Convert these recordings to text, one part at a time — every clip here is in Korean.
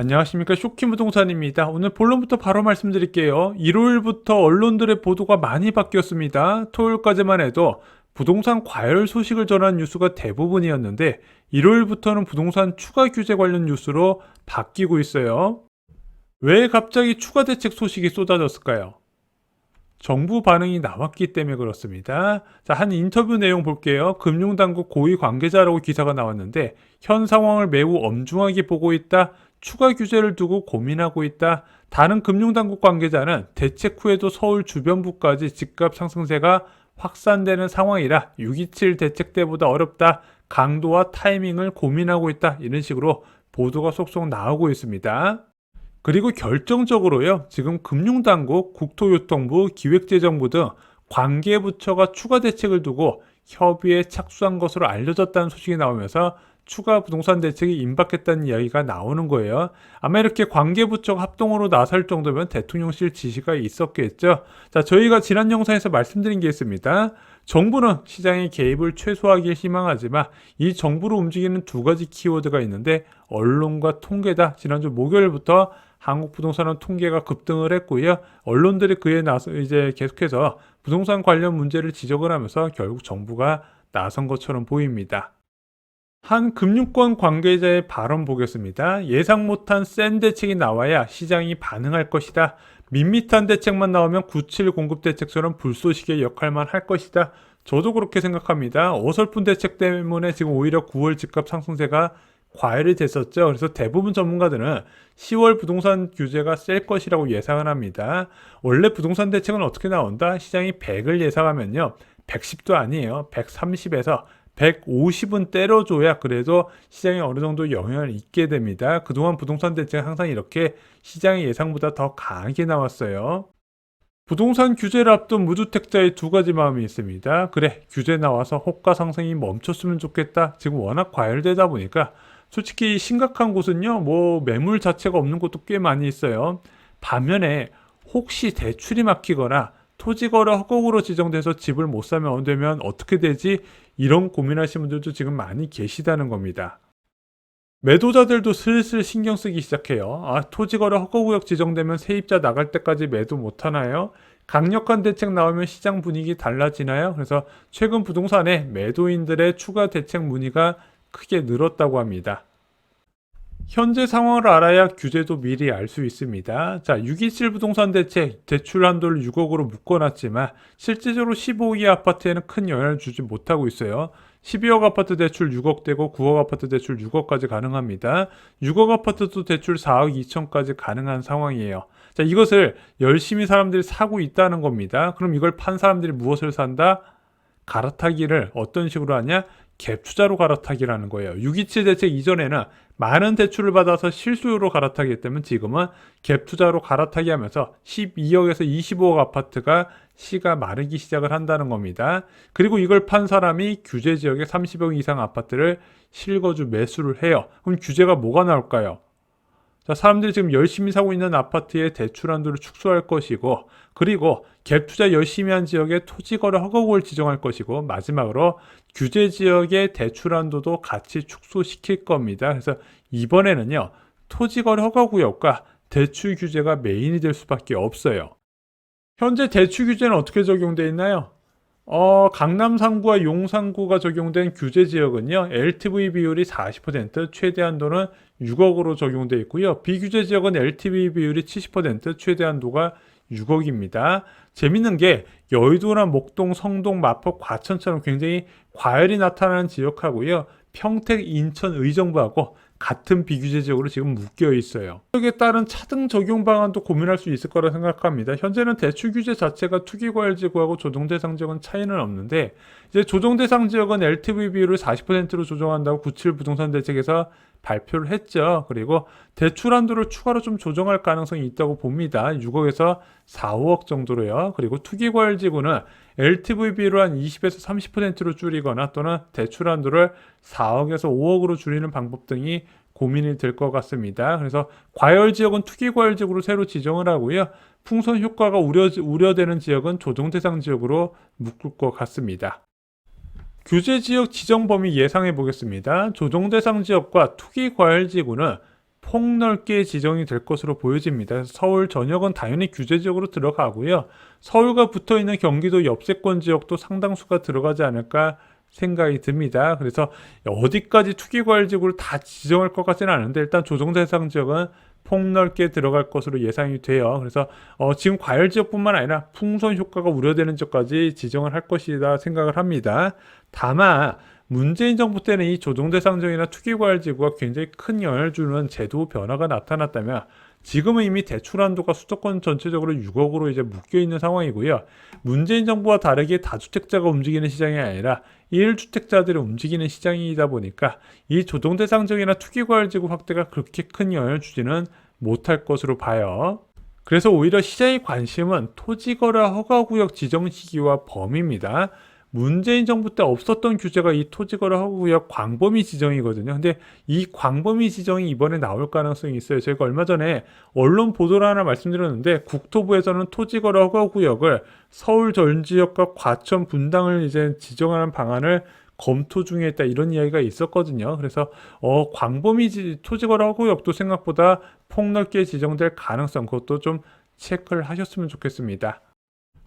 안녕하십니까. 쇼키부동산입니다. 오늘 본론부터 바로 말씀드릴게요. 일요일부터 언론들의 보도가 많이 바뀌었습니다. 토요일까지만 해도 부동산 과열 소식을 전한 뉴스가 대부분이었는데 일요일부터는 부동산 추가 규제 관련 뉴스로 바뀌고 있어요. 왜 갑자기 추가 대책 소식이 쏟아졌을까요? 정부 반응이 나왔기 때문에 그렇습니다. 자, 한 인터뷰 내용 볼게요. 금융당국 고위 관계자라고 기사가 나왔는데 현 상황을 매우 엄중하게 보고 있다. 추가 규제를 두고 고민하고 있다. 다른 금융당국 관계자는 대책 후에도 서울 주변부까지 집값 상승세가 확산되는 상황이라 627 대책 때보다 어렵다. 강도와 타이밍을 고민하고 있다. 이런 식으로 보도가 속속 나오고 있습니다. 그리고 결정적으로요, 지금 금융당국, 국토교통부, 기획재정부 등 관계부처가 추가 대책을 두고 협의에 착수한 것으로 알려졌다는 소식이 나오면서 추가 부동산 대책이 임박했다는 이야기가 나오는 거예요. 아마 이렇게 관계부처가 합동으로 나설 정도면 대통령실 지시가 있었겠죠. 자, 저희가 지난 영상에서 말씀드린 게 있습니다. 정부는 시장의 개입을 최소화하길 희망하지만 이 정부로 움직이는 두 가지 키워드가 있는데 언론과 통계다. 지난주 목요일부터 한국 부동산은 통계가 급등을 했고요. 언론들이 그에 나서 이제 계속해서 부동산 관련 문제를 지적을 하면서 결국 정부가 나선 것처럼 보입니다. 한 금융권 관계자의 발언 보겠습니다. 예상 못한 센 대책이 나와야 시장이 반응할 것이다. 밋밋한 대책만 나오면 97 공급 대책처럼 불쏘시개 역할만 할 것이다. 저도 그렇게 생각합니다. 어설픈 대책 때문에 지금 오히려 9월 집값 상승세가 과열이 됐었죠. 그래서 대부분 전문가들은 10월 부동산 규제가 셀 것이라고 예상을 합니다. 원래 부동산 대책은 어떻게 나온다? 시장이 100을 예상하면요. 110도 아니에요. 130에서 150은 때려줘야 그래도 시장에 어느 정도 영향을 있게 됩니다. 그동안 부동산 대책은 항상 이렇게 시장의 예상보다 더 강하게 나왔어요. 부동산 규제를 앞둔 무주택자의 두 가지 마음이 있습니다. 그래, 규제 나와서 호가 상승이 멈췄으면 좋겠다. 지금 워낙 과열되다 보니까 솔직히 심각한 곳은요, 뭐 매물 자체가 없는 곳도 꽤 많이 있어요. 반면에 혹시 대출이 막히거나 토지거래 허가로 지정돼서 집을 못 사면 되면 어떻게 되지? 이런 고민하시는 분들도 지금 많이 계시다는 겁니다. 매도자들도 슬슬 신경 쓰기 시작해요. 아, 토지거래 허가구역 지정되면 세입자 나갈 때까지 매도 못하나요? 강력한 대책 나오면 시장 분위기 달라지나요? 그래서 최근 부동산에 매도인들의 추가 대책 문의가 크게 늘었다고 합니다. 현재 상황을 알아야 규제도 미리 알 수 있습니다. 자, 627 부동산 대책 대출 한도를 6억으로 묶어놨지만 실제적으로 15기 아파트에는 큰 영향을 주지 못하고 있어요. 12억 아파트 대출 6억 되고 9억 아파트 대출 6억까지 가능합니다. 6억 아파트도 대출 4억 2천까지 가능한 상황이에요. 자, 이것을 열심히 사람들이 사고 있다는 겁니다. 그럼 이걸 판 사람들이 무엇을 산다? 갈아타기를 어떤 식으로 하냐? 갭 투자로 갈아타기라는 거예요. 627 대책 이전에는 많은 대출을 받아서 실수요로 갈아타기 때문에 지금은 갭 투자로 갈아타기 하면서 12억에서 25억 아파트가 시가 마르기 시작을 한다는 겁니다. 그리고 이걸 판 사람이 규제 지역의 30억 이상 아파트를 실거주 매수를 해요. 그럼 규제가 뭐가 나올까요? 자, 사람들이 지금 열심히 사고 있는 아파트의 대출 한도를 축소할 것이고, 그리고 갭 투자 열심히 한 지역에 토지거래 허가구를 지정할 것이고, 마지막으로 규제 지역의 대출 한도도 같이 축소시킬 겁니다. 그래서 이번에는요, 토지거래 허가구역과 대출 규제가 메인이 될 수밖에 없어요. 현재 대출 규제는 어떻게 적용되어 있나요? 강남 3구와 용 3구가 적용된 규제 지역은요, LTV 비율이 40%, 최대 한도는 6억으로 적용되어 있고요. 비규제 지역은 LTV 비율이 70%, 최대 한도가 6억입니다. 재밌는 게 여의도나 목동, 성동, 마포, 과천처럼 굉장히 과열이 나타나는 지역하고요. 평택, 인천, 의정부하고 같은 비규제 지역으로 지금 묶여 있어요. 여기에 따른 차등 적용 방안도 고민할 수 있을 거라 생각합니다. 현재는 대출 규제 자체가 투기과열 지구하고 조정 대상 지역은 차이는 없는데 이제 조정 대상 지역은 LTV 비율을 40%로 조정한다고 97 부동산 대책에서 발표를 했죠. 그리고 대출 한도를 추가로 좀 조정할 가능성이 있다고 봅니다. 6억에서 4, 5억 정도로요. 그리고 투기과열 지구는 LTV 비율을 한 20에서 30%로 줄이거나 또는 대출 한도를 4억에서 5억으로 줄이는 방법 등이 고민이 될 것 같습니다. 그래서 과열 지역은 투기 과열 지역으로 새로 지정을 하고요. 풍선 효과가 우려되는 지역은 조정 대상 지역으로 묶을 것 같습니다. 규제 지역 지정 범위 예상해 보겠습니다. 조정 대상 지역과 투기 과열 지구는 폭넓게 지정이 될 것으로 보여집니다. 서울 전역은 당연히 규제 지역으로 들어가고요. 서울과 붙어 있는 경기도 옆세권 지역도 상당수가 들어가지 않을까 생각이 듭니다. 그래서 어디까지 투기과열지구를 다 지정할 것 같지는 않은데 일단 조정 대상 지역은 폭넓게 들어갈 것으로 예상이 돼요. 그래서 지금 과열지역뿐만 아니라 풍선 효과가 우려되는 지역까지 지정을 할 것이다 생각을 합니다. 다만 문재인 정부 때는 이 조정 대상 지역이나 투기과열지구가 굉장히 큰 영향을 주는 제도 변화가 나타났다면 지금은 이미 대출 한도가 수도권 전체적으로 6억으로 이제 묶여 있는 상황이고요. 문재인 정부와 다르게 다주택자가 움직이는 시장이 아니라 1주택자들이 움직이는 시장이다 보니까 이 조정 대상 지역이나 투기과열지구 확대가 그렇게 큰 영향을 주지는 못할 것으로 봐요. 그래서 오히려 시장의 관심은 토지거래 허가구역 지정 시기와 범위입니다. 문재인 정부 때 없었던 규제가 이 토지거래 허가구역 광범위 지정이거든요. 근데 이 광범위 지정이 이번에 나올 가능성이 있어요. 제가 얼마 전에 언론 보도를 하나 말씀드렸는데 국토부에서는 토지거래 허가구역을 서울 전 지역과 과천 분당을 이제 지정하는 방안을 검토 중에 있다 이런 이야기가 있었거든요. 그래서 광범위 토지거래 허가구역도 생각보다 폭넓게 지정될 가능성 그것도 좀 체크를 하셨으면 좋겠습니다.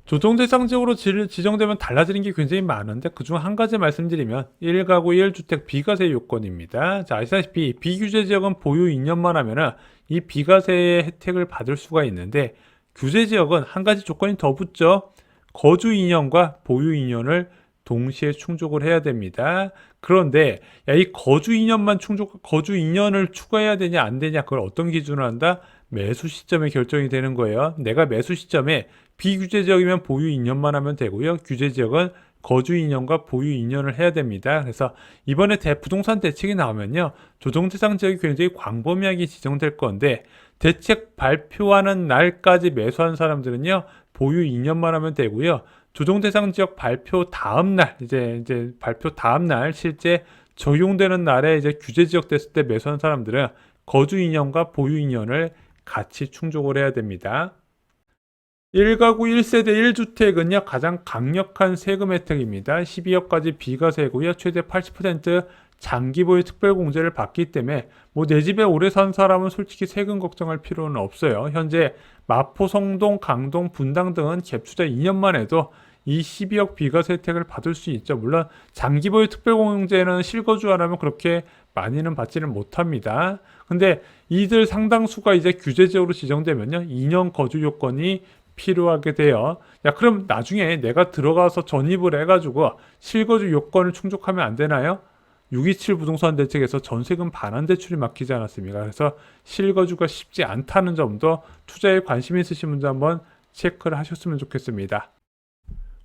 조정 대상 지역으로 지정되면 달라지는 게 굉장히 많은데 그중 한 가지 말씀드리면 1가구 1주택 비과세 요건입니다. 자, 아시다시피 비규제 지역은 보유 2년만 하면은 이 비과세의 혜택을 받을 수가 있는데 규제 지역은 한 가지 조건이 더 붙죠. 거주 2년과 보유 2년을 동시에 충족을 해야 됩니다. 그런데 이 거주 2년을 추가해야 되냐 안 되냐 그걸 어떤 기준으로 한다? 매수 시점에 결정이 되는 거예요. 내가 매수 시점에 비규제 지역이면 보유 2년만 하면 되고요. 규제 지역은 거주 2년과 보유 2년을 해야 됩니다. 그래서 이번에 부동산 대책이 나오면요. 조정 대상 지역이 굉장히 광범위하게 지정될 건데 대책 발표하는 날까지 매수한 사람들은요. 보유 2년만 하면 되고요. 조정 대상 지역 발표 다음 날 이제 발표 다음 날 실제 적용되는 날에 이제 규제 지역 됐을 때 매수한 사람들은 거주 2년과 보유 2년을 같이 충족을 해야 됩니다. 1가구 1세대 1주택은요 가장 강력한 세금 혜택입니다. 12억까지 비과세고요. 최대 80% 장기보유 특별공제를 받기 때문에 뭐 내 집에 오래 산 사람은 솔직히 세금 걱정할 필요는 없어요. 현재 마포, 성동, 강동, 분당 등은 갭 투자 2년만 해도 이 12억 비과세 혜택을 받을 수 있죠. 물론 장기보유 특별공제는 실거주 안 하면 그렇게 많이는 받지는 못합니다. 근데 이들 상당수가 이제 규제지역으로 지정되면요 2년 거주 요건이 필요하게 돼요. 야, 그럼 나중에 내가 들어가서 전입을 해가지고 실거주 요건을 충족하면 안 되나요? 627 부동산 대책에서 전세금 반환 대출이 막히지 않았습니까? 그래서 실거주가 쉽지 않다는 점도 투자에 관심 있으신 분들 한번 체크를 하셨으면 좋겠습니다.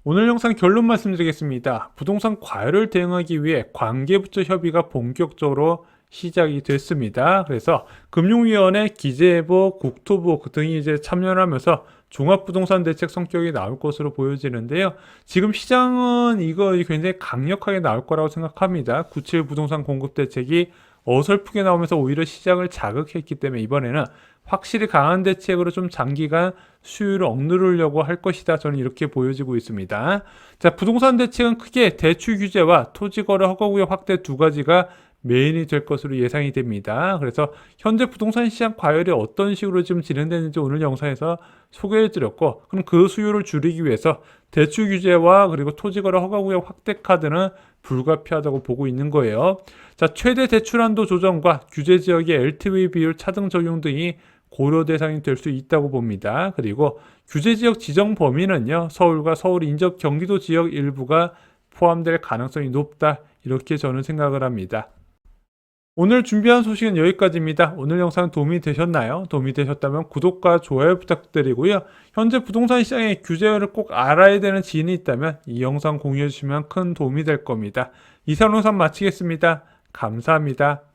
오늘 영상 결론 말씀드리겠습니다. 부동산 과열을 대응하기 위해 관계부처 협의가 본격적으로 시작이 됐습니다. 그래서 금융위원회, 기재부, 국토부 등이 이제 참여를 하면서 종합부동산 대책 성격이 나올 것으로 보여지는데요. 지금 시장은 이거 굉장히 강력하게 나올 거라고 생각합니다. 97 부동산 공급 대책이 어설프게 나오면서 오히려 시장을 자극했기 때문에 이번에는 확실히 강한 대책으로 좀 장기간 수요를 억누르려고 할 것이다. 저는 이렇게 보여지고 있습니다. 자, 부동산 대책은 크게 대출 규제와 토지거래 허가구역 확대 두 가지가 메인이 될 것으로 예상이 됩니다. 그래서 현재 부동산 시장 과열이 어떤 식으로 지금 진행되는지 오늘 영상에서 소개해 드렸고, 그럼 그 수요를 줄이기 위해서 대출 규제와 그리고 토지거래 허가구역 확대 카드는 불가피하다고 보고 있는 거예요. 자, 최대 대출 한도 조정과 규제 지역의 LTV 비율 차등 적용 등이 고려 대상이 될 수 있다고 봅니다. 그리고 규제 지역 지정 범위는요, 서울과 서울 인접 경기도 지역 일부가 포함될 가능성이 높다. 이렇게 저는 생각을 합니다. 오늘 준비한 소식은 여기까지입니다. 오늘 영상 도움이 되셨나요? 도움이 되셨다면 구독과 좋아요 부탁드리고요. 현재 부동산 시장의 규제를 꼭 알아야 되는 지인이 있다면 이 영상 공유해 주시면 큰 도움이 될 겁니다. 이상 영상 마치겠습니다. 감사합니다.